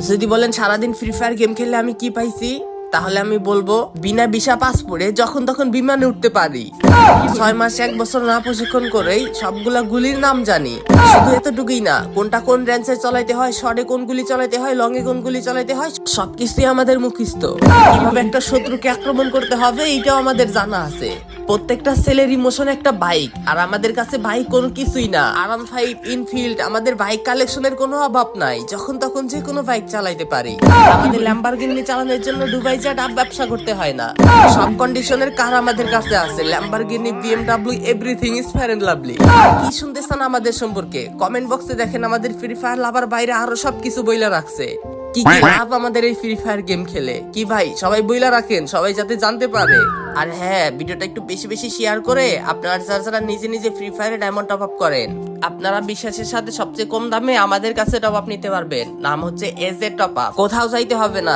যদি বলেন সারাদিন ফ্রি ফায়ার গেম খেললে আমি কি পাইছি, তাহলে আমি বলবো বিনা ভিসা পাসপোর্টে যখন তখন বিমানে উঠতে পারি। 6 মাস 1 বছর না প্রশিক্ষণ করেই সবগুলা গুলির নাম জানি। শুধু এতটুকুই না, কোনটা কোন রেঞ্জে চালাইতে হয়, শর্টে কোন গুলি চালাইতে হয়, লং এ কোন গুলি চালাইতে হয়, সবকিছুই আমাদের মুখস্থ। কিভাবে একটা শত্রুকে আক্রমণ করতে হবে এইটাও আমাদের জানা আছে। প্রত্যেকটা ছেলের ইমোশন একটা বাইক, আর আমাদের কাছে বাইক কোনো কিছুই না। আরাম 5 ইনফিল্ড, আমাদের বাইক কালেকশনের কোনো অভাব নাই। যখন তখন যে কোনো বাইক চালাইতে পারি। আমাদের ল্যাম্বরগিনি চালানোর জন্য দুবাই যা ডাব ব্যবসা করতে হয় না। সব কন্ডিশনের কার আমাদের কাছে আছে, Lamborghini, BMW, everything is fair and lovely. কি শুনতেছেন আমাদের সম্পর্কে? কমেন্ট বক্সে দেখেন, আমাদের ফ্রি ফায়ার লাভার বাইরে আরো সবকিছু বইলা রাখছে। কি কি লাভ আমাদের এই ফ্রি ফায়ার গেম খেলে। কি ভাই, সবাই বইলা রাখেন, সবাই যাতে জানতে পারে। আর হ্যাঁ, ভিডিওটা একটু বেশি বেশি শেয়ার করে আপনারা যারা নিজে নিজে ফ্রি ফায়ারে ডায়মন্ড টপ আপ করেন, আপনারা বিশ্বাসের সাথে সবচেয়ে কম দামে আমাদের কাছে টপ আপ নিতে পারবেন। নাম হচ্ছে এজে টপ আপ। কোথাও যাইতে হবে না।